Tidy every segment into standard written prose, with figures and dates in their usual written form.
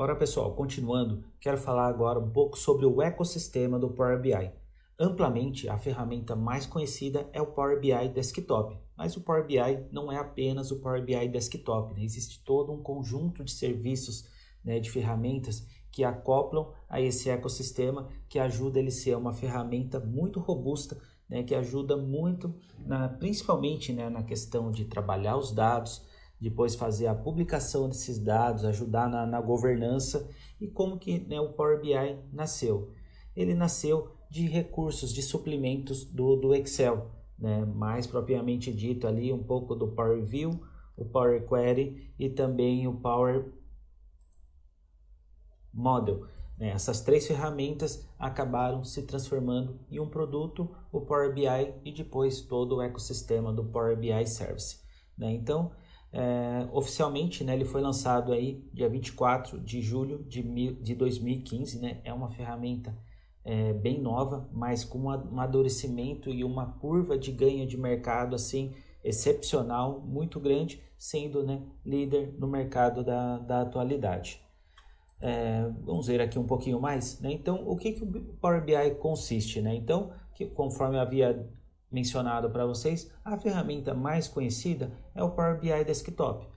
Agora, pessoal, continuando, quero falar agora um pouco sobre o ecossistema do Power BI. Amplamente, a ferramenta mais conhecida é o Power BI Desktop, mas o Power BI não é apenas o Power BI Desktop, né? Existe todo um conjunto de serviços, né, de ferramentas que acoplam a esse ecossistema, que ajuda ele a ser uma ferramenta muito robusta, né, que ajuda muito, principalmente, né, na questão de trabalhar os dados, depois fazer a publicação desses dados, ajudar na governança. E como que, né, o Power BI nasceu? Ele nasceu de recursos, de suplementos do Excel, né? Mais propriamente dito ali um pouco do Power View, o Power Query e também o Power Model. Essas três ferramentas acabaram se transformando em um produto, o Power BI, e depois todo o ecossistema do Power BI Service. Então, oficialmente, ele foi lançado aí dia 24 de julho de 2015. É uma ferramenta bem nova, mas com um amadurecimento e uma curva de ganho de mercado assim excepcional, muito grande, sendo líder no mercado da atualidade. Vamos ver aqui um pouquinho mais. Então, o que o Power BI consiste? Então, conforme eu havia mencionado para vocês, a ferramenta mais conhecida é o Power BI Desktop,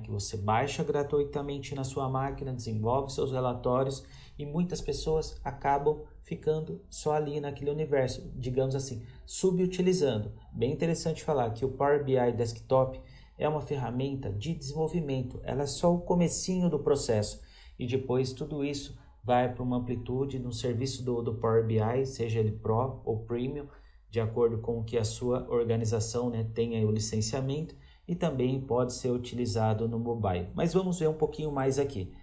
que você baixa gratuitamente na sua máquina, desenvolve seus relatórios e muitas pessoas acabam ficando só ali naquele universo, digamos assim, subutilizando. Bem interessante falar que o Power BI Desktop é uma ferramenta de desenvolvimento, ela é só o comecinho do processo e depois tudo isso vai para uma amplitude no serviço do Power BI, seja ele Pro ou Premium, de acordo com o que a sua organização tenha o licenciamento, e também pode ser utilizado no mobile. Mas vamos ver um pouquinho mais aqui.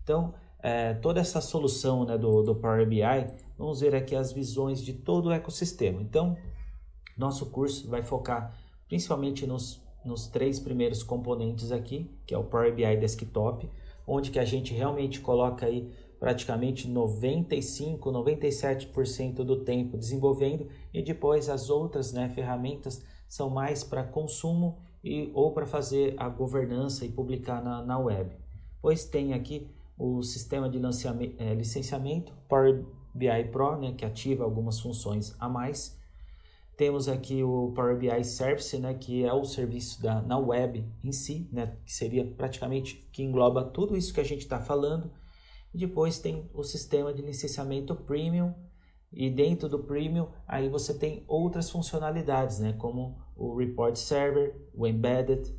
Então, toda essa solução do Power BI, vamos ver aqui as visões de todo o ecossistema. Então, nosso curso vai focar principalmente nos três primeiros componentes aqui, que é o Power BI Desktop, onde que a gente realmente coloca aí praticamente 95, 97% do tempo desenvolvendo, e depois as outras ferramentas são mais para consumo ou para fazer a governança e publicar na web. Pois tem aqui o sistema de licenciamento, Power BI Pro, que ativa algumas funções a mais. Temos aqui o Power BI Service, que é o serviço na web em si, que seria praticamente que engloba tudo isso que a gente está falando. E depois tem o sistema de licenciamento Premium, e dentro do Premium aí você tem outras funcionalidades, como o Report Server, o Embedded,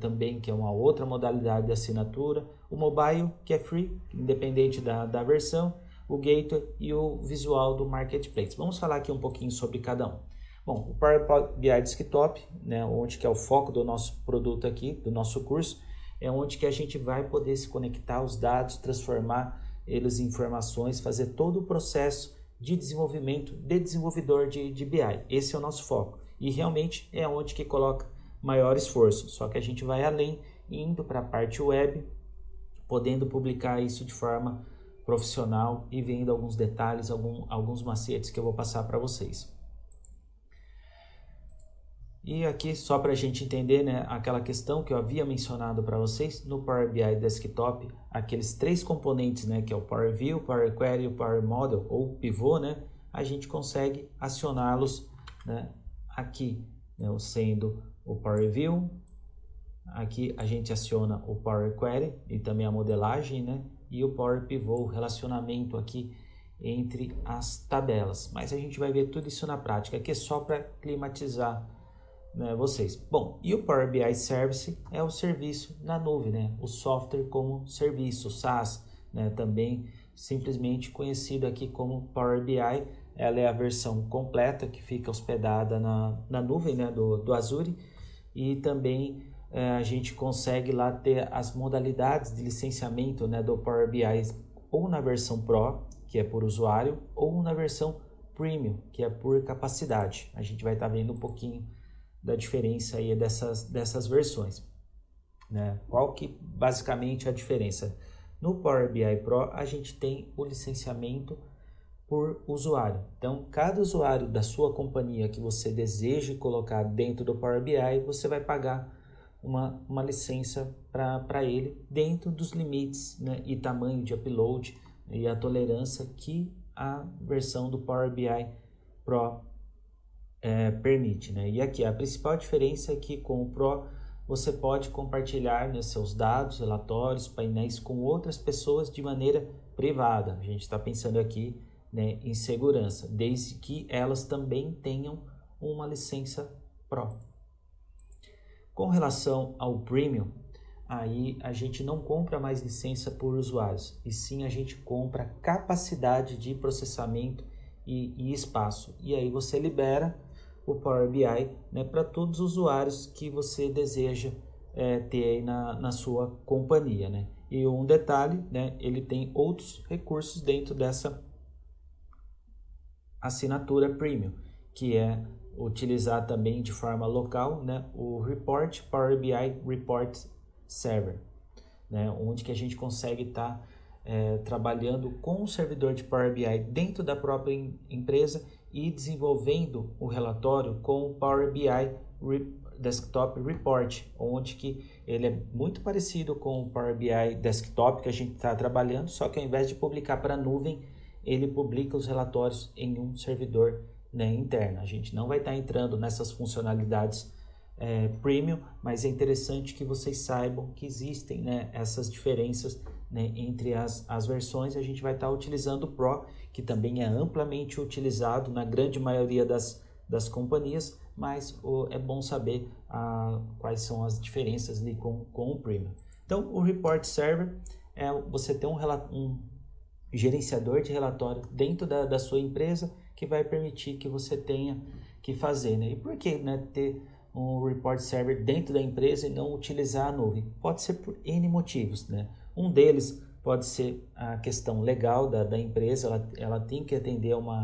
também, que é uma outra modalidade de assinatura, o Mobile, que é free, independente da versão, o Gateway e o visual do Marketplace. Vamos falar aqui um pouquinho sobre cada um. Bom, o Power BI Desktop, onde que é o foco do nosso produto aqui, do nosso curso, é onde que a gente vai poder se conectar aos dados, transformar eles em informações, fazer todo o processo de desenvolvimento de desenvolvedor de BI. Esse é o nosso foco e realmente é onde que coloca maior esforço, só que a gente vai além, indo para a parte web, podendo publicar isso de forma profissional e vendo alguns detalhes, alguns macetes que eu vou passar para vocês. E aqui, só para a gente entender, aquela questão que eu havia mencionado para vocês, no Power BI Desktop, aqueles três componentes, que é o Power View, Power Query e o Power Model, ou pivô, a gente consegue acioná-los aqui, sendo o Power View, aqui a gente aciona o Power Query e também a modelagem, e o Power Pivot, o relacionamento aqui entre as tabelas. Mas a gente vai ver tudo isso na prática, aqui é só para climatizar vocês. Bom, e o Power BI Service é o serviço na nuvem, o software como serviço, SaaS, também simplesmente conhecido aqui como Power BI. Ela é a versão completa que fica hospedada na nuvem do Azure, e também a gente consegue lá ter as modalidades de licenciamento do Power BI, ou na versão Pro, que é por usuário, ou na versão Premium, que é por capacidade. A gente vai estar vendo um pouquinho da diferença aí dessas versões. Qual que basicamente é a diferença? No Power BI Pro a gente tem o licenciamento por usuário. Então, cada usuário da sua companhia que você deseje colocar dentro do Power BI, você vai pagar uma licença para ele dentro dos limites, né, e tamanho de upload e a tolerância que a versão do Power BI Pro permite, né? E aqui a principal diferença é que com o Pro você pode compartilhar, né, seus dados, relatórios, painéis com outras pessoas de maneira privada. A gente está pensando aqui, né, em segurança, desde que elas também tenham uma licença Pro. Com relação ao Premium, aí a gente não compra mais licença por usuários, e sim a gente compra capacidade de processamento e espaço. E aí você libera o Power BI, né, para todos os usuários que você deseja ter aí na sua companhia, né? E um detalhe, né, ele tem outros recursos dentro dessa assinatura Premium, que é utilizar também de forma local, né, o Report Power BI Report Server, né, onde que a gente consegue estar trabalhando com o servidor de Power BI dentro da própria empresa e desenvolvendo o relatório com o Power BI Desktop Report, onde que ele é muito parecido com o Power BI Desktop que a gente está trabalhando, só que ao invés de publicar para a nuvem, ele publica os relatórios em um servidor, né, interno. A gente não vai estar entrando nessas funcionalidades premium, mas é interessante que vocês saibam que existem, né, essas diferenças, né, entre as versões. A gente vai estar utilizando o Pro, que também é amplamente utilizado na grande maioria das companhias, mas é bom saber quais são as diferenças ali com o Premium. Então, o Report Server é você ter um gerenciador de relatório dentro da sua empresa que vai permitir que você tenha que fazer, né? E por que, né, ter um report server dentro da empresa e não utilizar a nuvem? Pode ser por N motivos, né? Um deles pode ser a questão legal da empresa, ela tem que atender a uma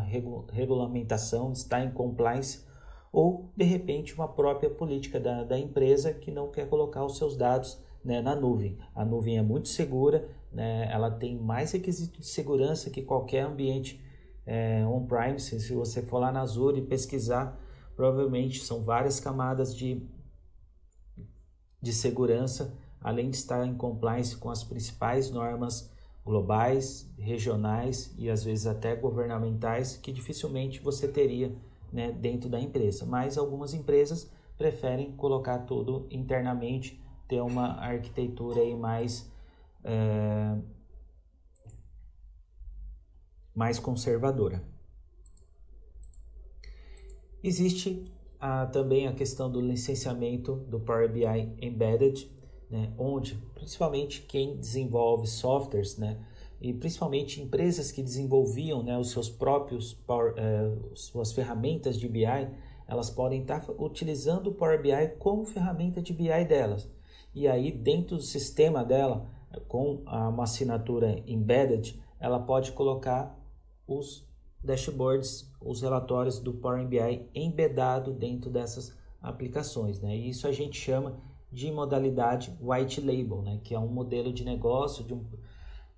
regulamentação, está em compliance, ou de repente uma própria política da empresa que não quer colocar os seus dados, né, na nuvem. A nuvem é muito segura, né? Ela tem mais requisitos de segurança que qualquer ambiente on-premise. Se você for lá na Azure e pesquisar, provavelmente são várias camadas de segurança, além de estar em compliance com as principais normas globais, regionais e às vezes até governamentais, que dificilmente você teria, né, dentro da empresa. Mas algumas empresas preferem colocar tudo internamente, ter uma arquitetura aí mais conservadora. Existe também a questão do licenciamento do Power BI Embedded, né, onde principalmente quem desenvolve softwares, né, e principalmente empresas que desenvolviam, né, os seus próprios suas ferramentas de BI, elas podem estar utilizando o Power BI como ferramenta de BI delas. E aí dentro do sistema dela, com uma assinatura Embedded, ela pode colocar os dashboards, os relatórios do Power BI embedado dentro dessas aplicações, né? E isso a gente chama de modalidade white label, né? Que é um modelo de negócio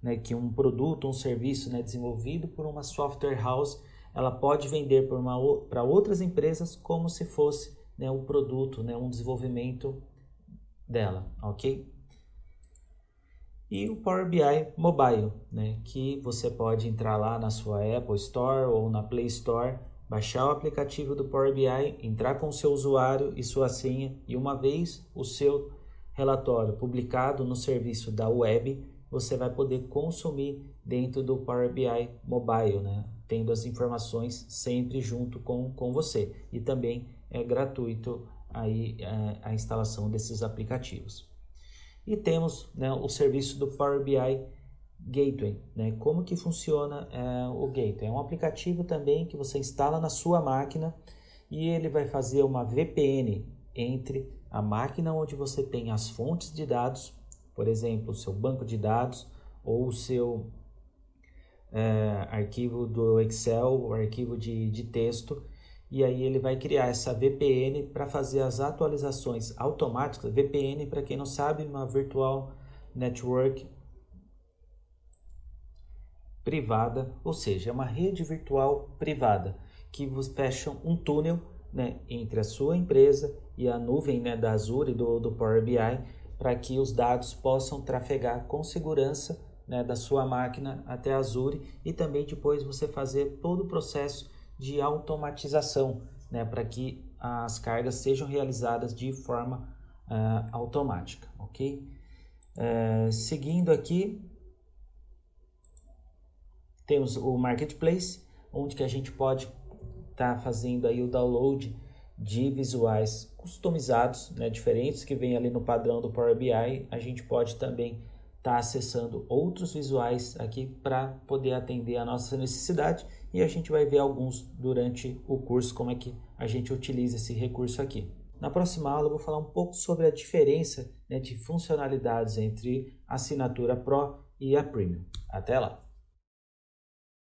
né, que um produto, um serviço, né, desenvolvido por uma software house, ela pode vender para outras empresas como se fosse, né, um produto, né, um desenvolvimento dela, ok? E o Power BI Mobile, né, que você pode entrar lá na sua Apple Store ou na Play Store, baixar o aplicativo do Power BI, entrar com o seu usuário e sua senha, e uma vez o seu relatório publicado no serviço da web, você vai poder consumir dentro do Power BI Mobile, né, tendo as informações sempre junto com você. E também é gratuito aí a instalação desses aplicativos. E temos, né, o serviço do Power BI Gateway, né? Como que funciona o Gateway? É um aplicativo também que você instala na sua máquina e ele vai fazer uma VPN entre a máquina onde você tem as fontes de dados, por exemplo, o seu banco de dados ou o seu arquivo do Excel, o arquivo de texto, e aí ele vai criar essa VPN para fazer as atualizações automáticas. VPN, para quem não sabe, uma Virtual Network privada, ou seja, é uma rede virtual privada que fecha um túnel né, entre a sua empresa e a nuvem, né, da Azure e do Power BI, para que os dados possam trafegar com segurança, né, da sua máquina até a Azure, e também depois você fazer todo o processo de automatização, né, para que as cargas sejam realizadas de forma automática, ok? Seguindo aqui, temos o Marketplace, onde que a gente pode estar fazendo aí o download de visuais customizados, né, diferentes, que vem ali no padrão do Power BI. A gente pode também estar acessando outros visuais aqui para poder atender a nossa necessidade, e a gente vai ver alguns durante o curso, como é que a gente utiliza esse recurso aqui. Na próxima aula eu vou falar um pouco sobre a diferença, né, de funcionalidades entre a assinatura Pro e a Premium. Até lá!